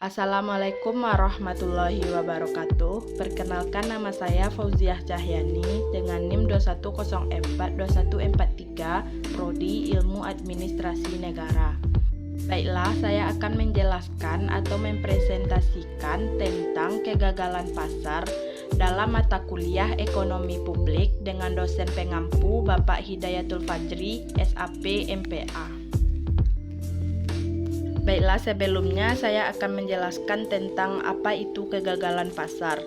Assalamualaikum warahmatullahi wabarakatuh. Perkenalkan, nama saya Fauziah Cahyani dengan NIM 21042143, Prodi Ilmu Administrasi Negara. Baiklah, saya akan menjelaskan atau mempresentasikan tentang kegagalan pasar dalam mata kuliah Ekonomi Publik dengan dosen pengampu Bapak Hidayatul Fajri, SAP MPA. Baiklah, sebelumnya saya akan menjelaskan tentang apa itu kegagalan pasar.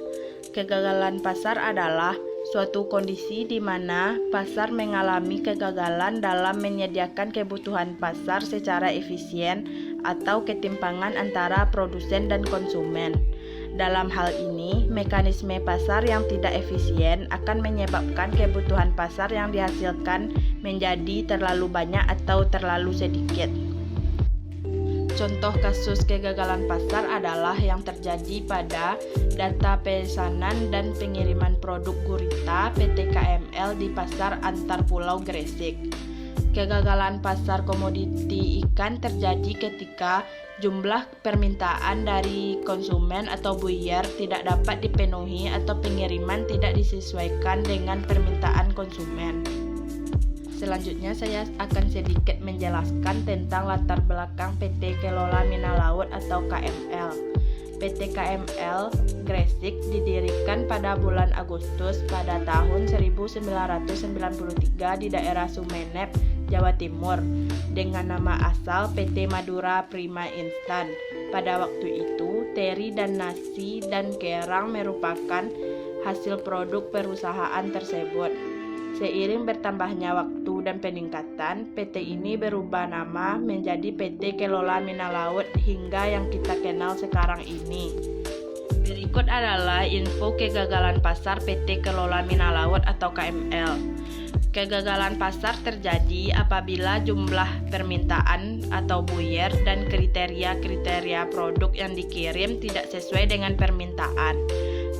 Kegagalan pasar adalah suatu kondisi di mana pasar mengalami kegagalan dalam menyediakan kebutuhan pasar secara efisien atau ketimpangan antara produsen dan konsumen. Dalam hal ini, mekanisme pasar yang tidak efisien akan menyebabkan kebutuhan pasar yang dihasilkan menjadi terlalu banyak atau terlalu sedikit. Contoh kasus kegagalan pasar adalah yang terjadi pada data pesanan dan pengiriman produk gurita PT KML di pasar antar pulau Gresik. Kegagalan pasar komoditi ikan terjadi ketika jumlah permintaan dari konsumen atau buyer tidak dapat dipenuhi atau pengiriman tidak disesuaikan dengan permintaan konsumen. Selanjutnya saya akan sedikit menjelaskan tentang latar belakang PT Kelola Mina Laut atau KML. PT KML Gresik didirikan pada bulan Agustus pada tahun 1993 di daerah Sumeneb, Jawa Timur dengan nama asal PT Madura Prima Instan. Pada waktu itu, teri dan nasi dan kerang merupakan hasil produk perusahaan tersebut. Seiring bertambahnya waktu dan peningkatan, PT ini berubah nama menjadi PT Kelola Mina Laut hingga yang kita kenal sekarang ini. Berikut adalah info kegagalan pasar PT Kelola Mina Laut atau KML. Kegagalan pasar terjadi apabila jumlah permintaan atau buyer dan kriteria-kriteria produk yang dikirim tidak sesuai dengan permintaan.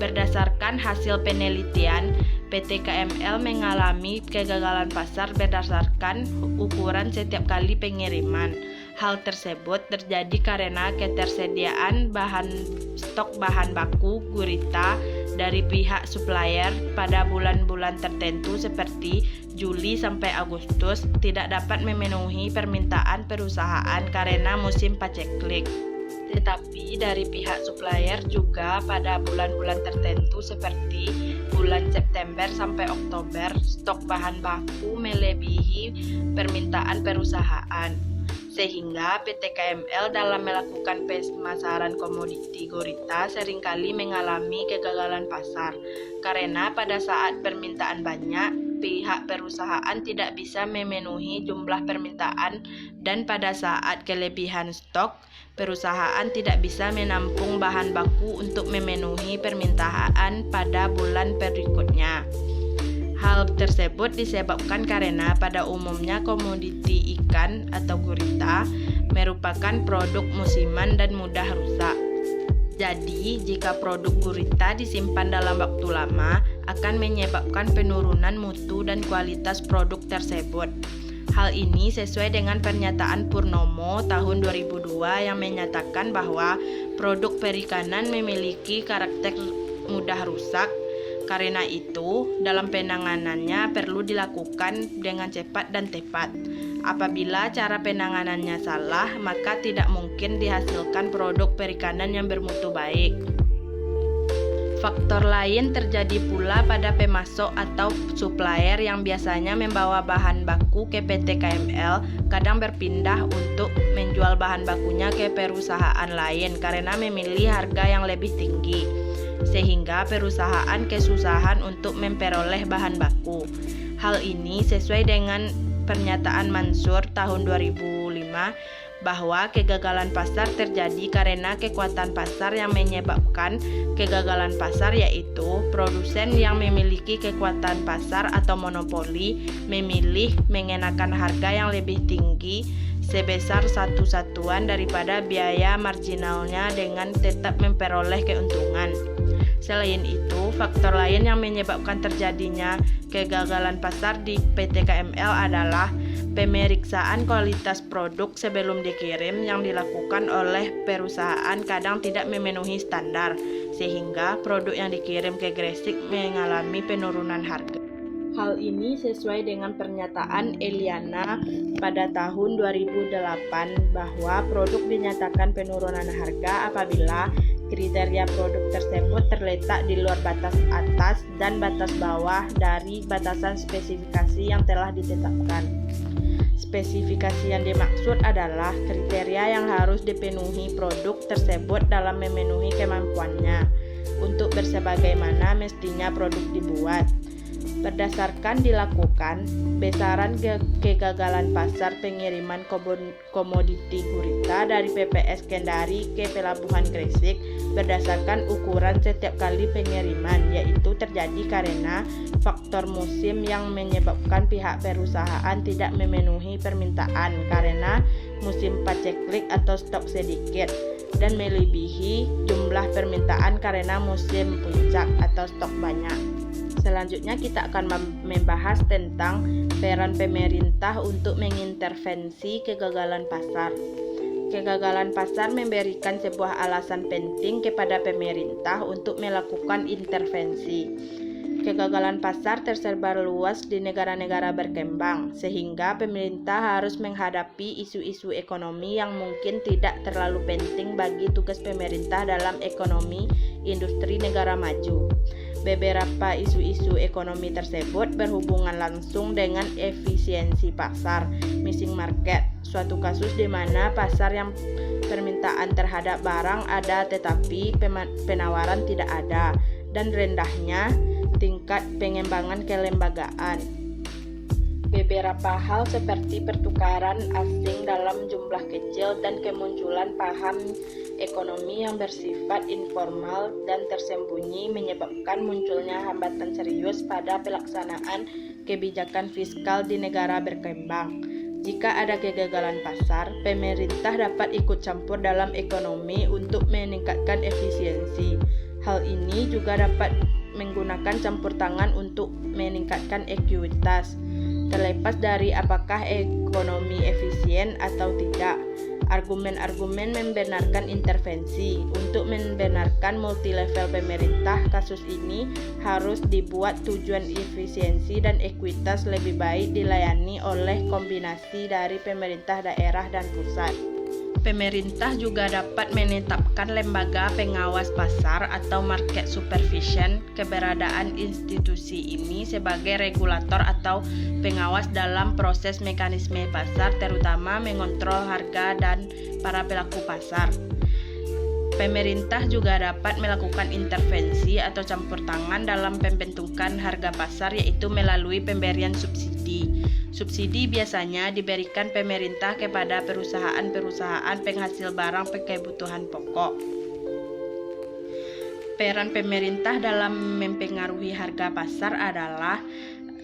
Berdasarkan hasil penelitian, PT KML mengalami kegagalan pasar berdasarkan ukuran setiap kali pengiriman. Hal tersebut terjadi karena ketersediaan stok bahan baku gurita dari pihak supplier pada bulan-bulan tertentu seperti Juli sampai Agustus tidak dapat memenuhi permintaan perusahaan karena musim paceklik. Tetapi dari pihak supplier juga pada bulan-bulan tertentu seperti bulan September sampai Oktober, stok bahan baku melebihi permintaan perusahaan. Sehingga PT KML dalam melakukan pemasaran komoditi gurita seringkali mengalami kegagalan pasar. Karena pada saat permintaan banyak, pihak perusahaan tidak bisa memenuhi jumlah permintaan dan pada saat kelebihan stok, perusahaan tidak bisa menampung bahan baku untuk memenuhi permintaan pada bulan berikutnya. Hal tersebut disebabkan karena pada umumnya komoditi ikan atau gurita merupakan produk musiman dan mudah rusak. Jadi, jika produk gurita disimpan dalam waktu lama, akan menyebabkan penurunan mutu dan kualitas produk tersebut. Hal ini sesuai dengan pernyataan Purnomo tahun 2002 yang menyatakan bahwa produk perikanan memiliki karakter mudah rusak. Karena itu, dalam penanganannya perlu dilakukan dengan cepat dan tepat. Apabila cara penanganannya salah, maka tidak mungkin dihasilkan produk perikanan yang bermutu baik. Faktor lain terjadi pula pada pemasok atau supplier yang biasanya membawa bahan baku ke PT KML, kadang berpindah untuk menjual bahan bakunya ke perusahaan lain karena memilih harga yang lebih tinggi, sehingga perusahaan kesusahan untuk memperoleh bahan baku. Hal ini sesuai dengan pernyataan Mansur tahun 2005 bahwa kegagalan pasar terjadi karena kekuatan pasar yang menyebabkan kegagalan pasar, yaitu produsen yang memiliki kekuatan pasar atau monopoli memilih mengenakan harga yang lebih tinggi sebesar satu satuan daripada biaya marginalnya dengan tetap memperoleh keuntungan. Selain itu, faktor lain yang menyebabkan terjadinya kegagalan pasar di PT KML adalah Pemeriksaan kualitas produk sebelum dikirim yang dilakukan oleh perusahaan kadang tidak memenuhi standar, sehingga produk yang dikirim ke Gresik mengalami penurunan harga. Hal ini sesuai dengan pernyataan Eliana pada tahun 2008 bahwa produk dinyatakan penurunan harga apabila kriteria produk tersebut terletak di luar batas atas dan batas bawah dari batasan spesifikasi yang telah ditetapkan. Spesifikasi yang dimaksud adalah kriteria yang harus dipenuhi produk tersebut dalam memenuhi kemampuannya untuk bersebagaimana mestinya produk dibuat. Berdasarkan dilakukan besaran kegagalan pasar pengiriman komoditi gurita dari PPS Kendari ke Pelabuhan Gresik berdasarkan ukuran setiap kali pengiriman, yaitu terjadi karena faktor musim yang menyebabkan pihak perusahaan tidak memenuhi permintaan karena musim paceklik atau stok sedikit dan melebihi jumlah permintaan karena musim puncak atau stok banyak. Selanjutnya kita akan membahas tentang peran pemerintah untuk mengintervensi kegagalan pasar. Kegagalan pasar memberikan sebuah alasan penting kepada pemerintah untuk melakukan intervensi. Kegagalan pasar tersebar luas di negara-negara berkembang, sehingga pemerintah harus menghadapi isu-isu ekonomi yang mungkin tidak terlalu penting bagi tugas pemerintah dalam ekonomi industri negara maju. Beberapa isu-isu ekonomi tersebut berhubungan langsung dengan efisiensi pasar, missing market, suatu kasus di mana pasar yang permintaan terhadap barang ada tetapi penawaran tidak ada, dan rendahnya tingkat pengembangan kelembagaan. Beberapa hal seperti pertukaran asing dalam jumlah kecil dan kemunculan paham ekonomi yang bersifat informal dan tersembunyi menyebabkan munculnya hambatan serius pada pelaksanaan kebijakan fiskal di negara berkembang. Jika ada kegagalan pasar, pemerintah dapat ikut campur dalam ekonomi untuk meningkatkan efisiensi. Hal ini juga dapat menggunakan campur tangan untuk meningkatkan ekuitas. Terlepas dari apakah ekonomi efisien atau tidak, argumen-argumen membenarkan intervensi. Untuk membenarkan multilevel pemerintah, kasus ini harus dibuat tujuan efisiensi dan ekuitas lebih baik dilayani oleh kombinasi dari pemerintah daerah dan pusat. Pemerintah juga dapat menetapkan lembaga pengawas pasar atau market supervision. Keberadaan institusi ini sebagai regulator atau pengawas dalam proses mekanisme pasar, terutama mengontrol harga dan para pelaku pasar. Pemerintah juga dapat melakukan intervensi atau campur tangan dalam pembentukan harga pasar, yaitu melalui pemberian subsidi. Subsidi biasanya diberikan pemerintah kepada perusahaan-perusahaan penghasil barang kebutuhan pokok. Peran pemerintah dalam mempengaruhi harga pasar adalah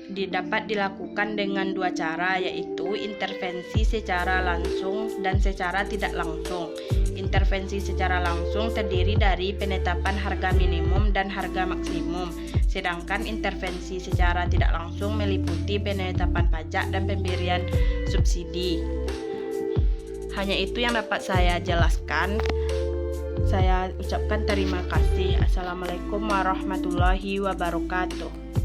dapat dilakukan dengan dua cara, yaitu intervensi secara langsung dan secara tidak langsung. Intervensi secara langsung terdiri dari penetapan harga minimum dan harga maksimum, sedangkan intervensi secara tidak langsung meliputi penetapan pajak dan pemberian subsidi. Hanya itu yang dapat saya jelaskan. Saya ucapkan terima kasih. Assalamualaikum warahmatullahi wabarakatuh.